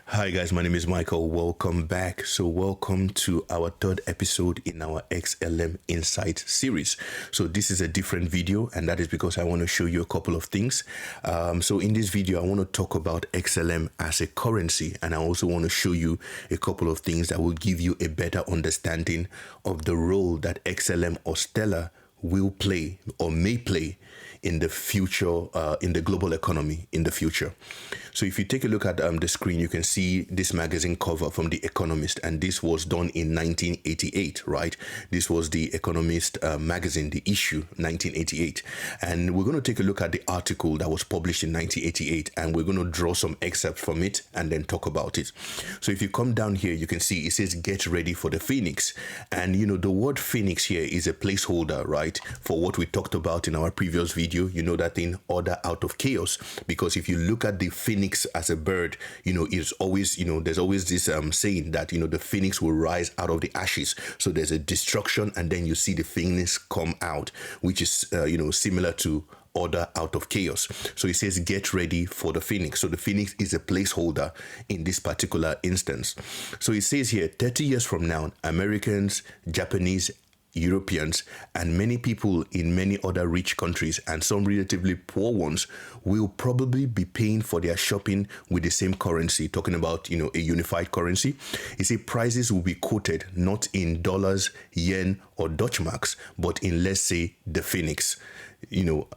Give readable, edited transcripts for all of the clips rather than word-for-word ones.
Hi guys, my name is Michael. Welcome back. So welcome to our third episode in our XLM Insight series. So this is a different video, and that is because I want to show you a couple of things. So in this video, I want to talk about XLM as a currency, and I also want to show you a couple of things that will give you a better understanding of the role that XLM or Stellar will play or may play in the future, in the global economy in the future. So if you take a look at the screen, you can see this magazine cover from The Economist, and this was done in 1988, right? This was The Economist magazine, the issue 1988. And we're going to take a look at the article that was published in 1988, and we're going to draw some excerpts from it and then talk about it. So if you come down here, you can see it says, "Get ready for the Phoenix." And you know, the word Phoenix here is a placeholder, right? For what we talked about in our previous video, you know, that thing, order out of chaos. Because if you look at the phoenix as a bird, you know, it's always, you know, there's always this saying that, you know, the phoenix will rise out of the ashes. So there's a destruction, and then you see the phoenix come out, which is, you know, similar to order out of chaos. So it says, get ready for the phoenix. So the phoenix is a placeholder in this particular instance. So it says here, 30 years from now, Americans, Japanese, Europeans, and many people in many other rich countries and some relatively poor ones will probably be paying for their shopping with the same currency, talking about, you know, a unified currency. You see, prices will be quoted not in dollars, yen, or Dutch marks, but in, let's say, the Phoenix. You know,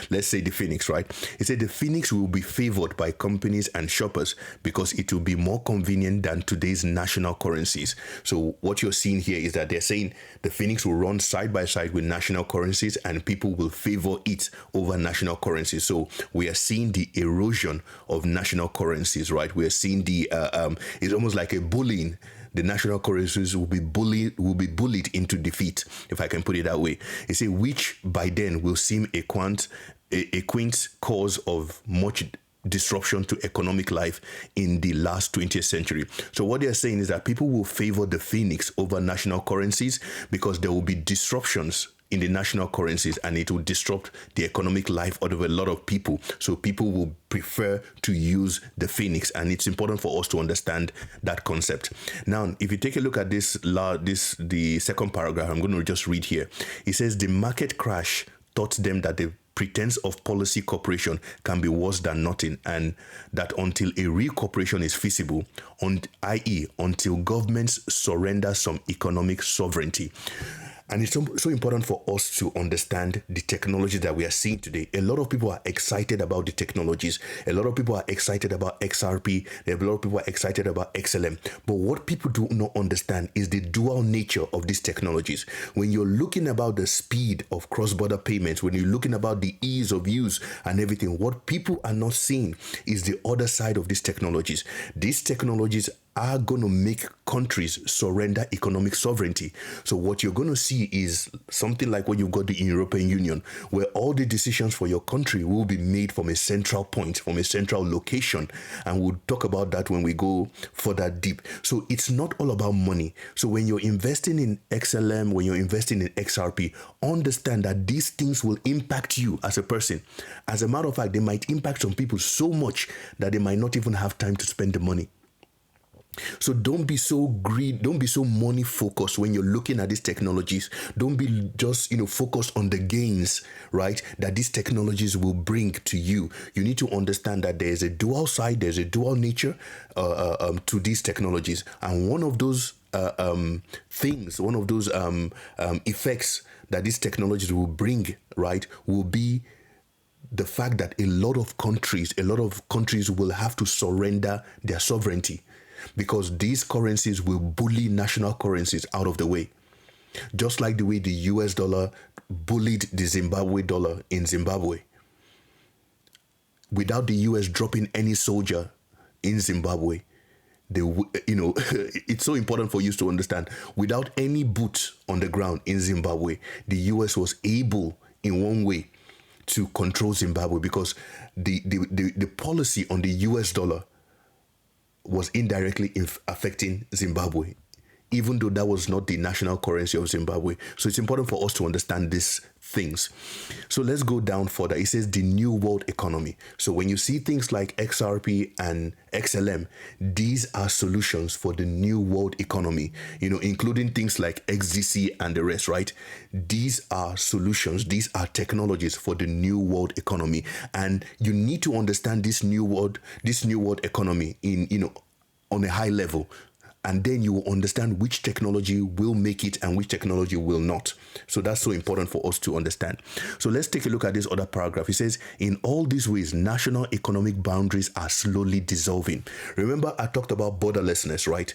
let's say the Phoenix, right? It said the Phoenix will be favored by companies and shoppers because it will be more convenient than today's national currencies. So what you're seeing here is that they're saying the Phoenix will run side by side with national currencies, and people will favor it over national currencies. So we are seeing the erosion of national currencies, right? We are seeing the it's almost like a bullying. The national currencies will be bullied into defeat, if I can put it that way. They say, which by then will seem a quaint cause of much disruption to economic life in the last 20th century. So what they're saying is that people will favor the Phoenix over national currencies because there will be disruptions in the national currencies, and it will disrupt the economic life of a lot of people. So people will prefer to use the Phoenix, and it's important for us to understand that concept. Now, if you take a look at the second paragraph, I'm going to just read here. It says, the market crash taught them that the pretense of policy cooperation can be worse than nothing, and that until a real cooperation is feasible, i.e. until governments surrender some economic sovereignty. And it's so important for us to understand the technology that we are seeing today. A lot of people are excited about the technologies. A lot of people are excited about XRP. A lot of people are excited about XLM. But what people do not understand is the dual nature of these technologies. When you're looking about the speed of cross-border payments, when you're looking about the ease of use and everything, what people are not seeing is the other side of these technologies. These technologies are going to make countries surrender economic sovereignty. So what you're going to see is something like what you've got the European Union, where all the decisions for your country will be made from a central point, from a central location. And we'll talk about that when we go further deep. So it's not all about money. So when you're investing in XLM, when you're investing in XRP, understand that these things will impact you as a person. As a matter of fact, they might impact some people so much that they might not even have time to spend the money. So don't be so money focused when you're looking at these technologies. Don't be just, focused on the gains, right, that these technologies will bring to you. You need to understand that there's a dual side, there's a dual nature to these technologies. And one of those things, one of those effects that these technologies will bring, right, will be the fact that a lot of countries will have to surrender their sovereignty, because these currencies will bully national currencies out of the way. Just like the way the US dollar bullied the Zimbabwe dollar in Zimbabwe. Without the US dropping any soldier in Zimbabwe, it's so important for you to understand. Without any boots on the ground in Zimbabwe, the US was able, in one way, to control Zimbabwe, because the policy on the US dollar was indirectly affecting Zimbabwe. even though that was not the national currency of Zimbabwe. So it's important for us to understand these things. So let's go down further. It says the new world economy. So when you see things like XRP and XLM, these are solutions for the new world economy, including things like XDC and the rest, right? These are solutions, these are technologies for the new world economy. And you need to understand this new world economy on a high level. And then you will understand which technology will make it and which technology will not. So that's so important for us to understand. So let's take a look at this other paragraph. It says, in all these ways, national economic boundaries are slowly dissolving. Remember, I talked about borderlessness, right?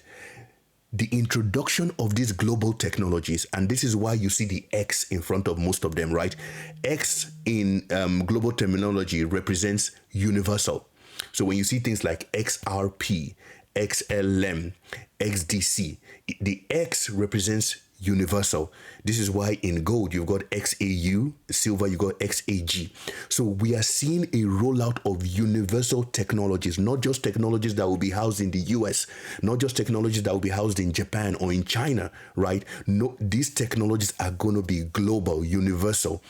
The introduction of these global technologies, and this is why you see the X in front of most of them, right? X in global terminology represents universal. So when you see things like XRP, XLM, XDC, the X represents universal. This is why in gold you've got XAU, silver you got XAG. So we are seeing a rollout of universal technologies, not just technologies that will be housed in the US, not just technologies that will be housed in Japan or in China, right? No, these technologies are going to be global, universal.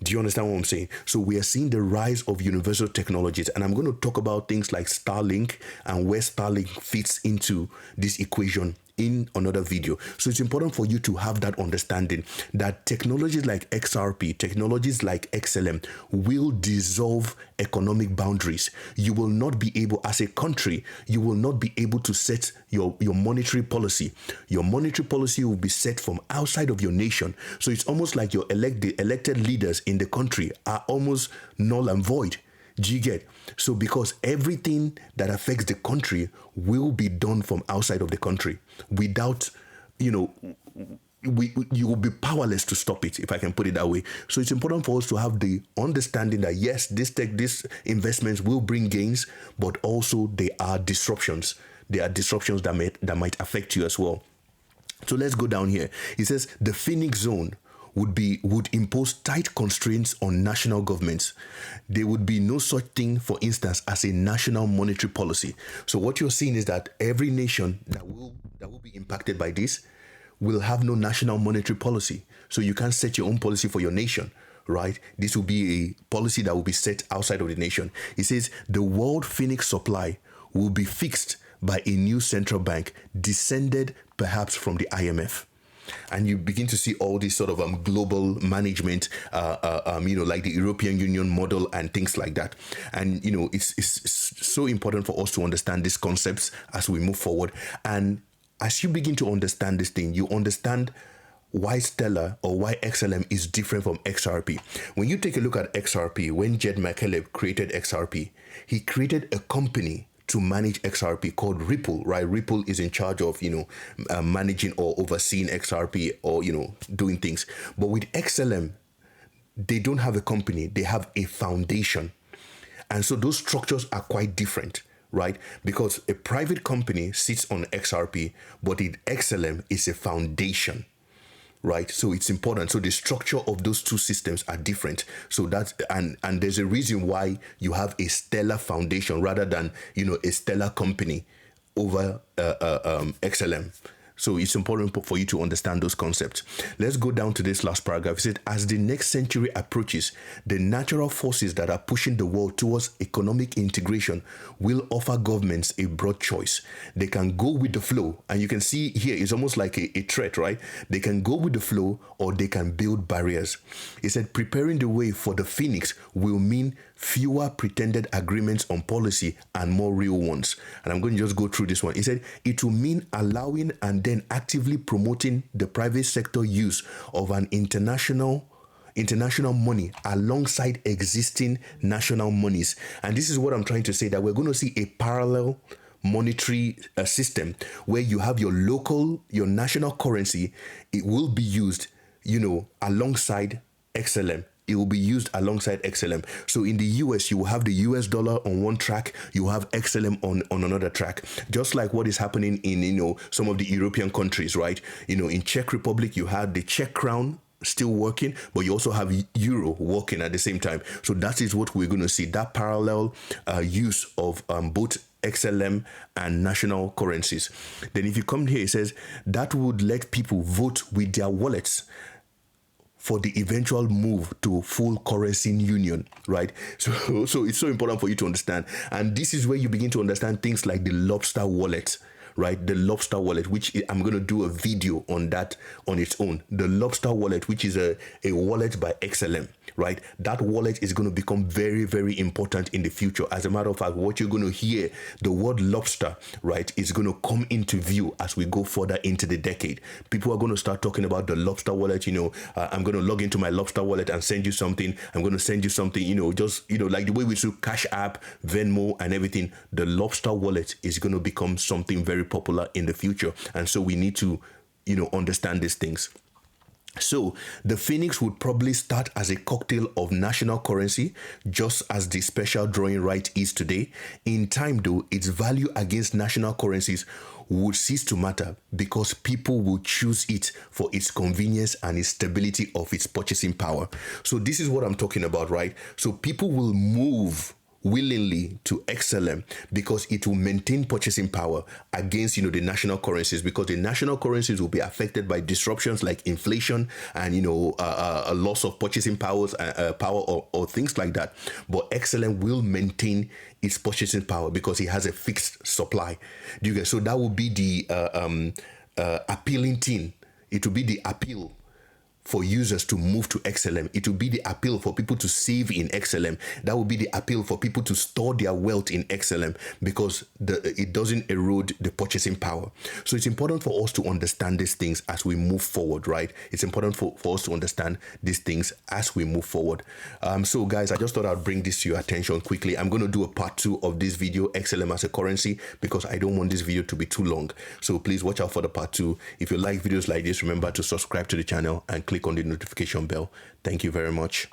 Do you understand what I'm saying? So we are seeing the rise of universal technologies, and I'm going to talk about things like Starlink and where Starlink fits into this equation in another video. So it's important for you to have that understanding that technologies like XRP, technologies like XLM will dissolve economic boundaries. You will not be able, as a country, you will not be able to set your monetary policy. Your monetary policy will be set from outside of your nation. So it's almost like the elected leaders in the country are almost null and void. Do you get? So because everything that affects the country will be done from outside of the country without, you will be powerless to stop it, if I can put it that way. So it's important for us to have the understanding that yes, these investments will bring gains, but also there are disruptions. There are disruptions that might affect you as well. So let's go down here. It says the Phoenix Zone would impose tight constraints on national governments. There would be no such thing, for instance, as a national monetary policy. So what you're seeing is that every nation that will be impacted by this will have no national monetary policy. So you can't set your own policy for your nation, right? This will be a policy that will be set outside of the nation. It says the world Phoenix supply will be fixed by a new central bank, descended perhaps from the IMF. And you begin to see all this sort of global management, like the European Union model and things like that. And, it's so important for us to understand these concepts as we move forward. And as you begin to understand this thing, you understand why Stellar or why XLM is different from XRP. When you take a look at XRP, when Jed McCaleb created XRP, he created a company to manage XRP called Ripple, right? Ripple is in charge of, managing or overseeing XRP or, doing things. But with XLM, they don't have a company, they have a foundation. And so those structures are quite different, right? Because a private company sits on XRP, but in XLM is a foundation. Right, so it's important. So the structure of those two systems are different. So that's and there's a reason why you have a stellar foundation rather than a stellar company over XLM. So it's important for you to understand those concepts. Let's go down to this last paragraph. It said, as the next century approaches, the natural forces that are pushing the world towards economic integration will offer governments a broad choice. They can go with the flow. And you can see here, it's almost like a threat, right? They can go with the flow or they can build barriers. It said, preparing the way for the Phoenix will mean fewer pretended agreements on policy and more real ones. And I'm going to just go through this one. It said, it will mean allowing and then actively promoting the private sector use of an international money alongside existing national monies. And this is what I'm trying to say, that we're going to see a parallel monetary system where you have your national currency. It will be used, alongside XLM. It will be used alongside XLM. So in the US, you will have the US dollar on one track, you have XLM on another track. Just like what is happening in, some of the European countries, right? In Czech Republic, you had the Czech crown still working, but you also have euro working at the same time. So that is what we're going to see, that parallel use of both XLM, and national currencies. Then if you come here, it says that would let people vote with their wallets for the eventual move to full currency union, right? So it's so important for you to understand. And this is where you begin to understand things like the lobster wallet, right? The lobster wallet, which I'm going to do a video on that on its own. The lobster wallet, which is a wallet by XLM, right? That wallet is going to become very, very important in the future. As a matter of fact, what you're going to hear, the word lobster, right, is going to come into view as we go further into the decade. People are going to start talking about the lobster wallet. I'm going to log into my lobster wallet and send you something. I'm going to send you something, like the way we do Cash App, Venmo, and everything. The lobster wallet is going to become something very popular in the future. And so we need to, understand these things. So the Phoenix would probably start as a cocktail of national currency, just as the special drawing right is today. In time, though, its value against national currencies would cease to matter because people will choose it for its convenience and its stability of its purchasing power. So this is what I'm talking about, right? So people will move willingly to XLM because it will maintain purchasing power against the national currencies, because the national currencies will be affected by disruptions like inflation and a loss of purchasing power or things like that. But XLM will maintain its purchasing power because it has a fixed supply. Do you get? So that will be the appealing thing. It will be the appeal for users to move to XLM. It will be the appeal for people to save in XLM. That will be the appeal for people to store their wealth in XLM because it doesn't erode the purchasing power. So it's important for us to understand these things as we move forward, right? It's important for us to understand these things as we move forward. So guys, I just thought I'd bring this to your attention quickly. I'm going to do a part 2 of this video, XLM as a currency, because I don't want this video to be too long. So please watch out for the part 2. If you like videos like this, remember to subscribe to the channel and click on the notification bell. Thank you very much.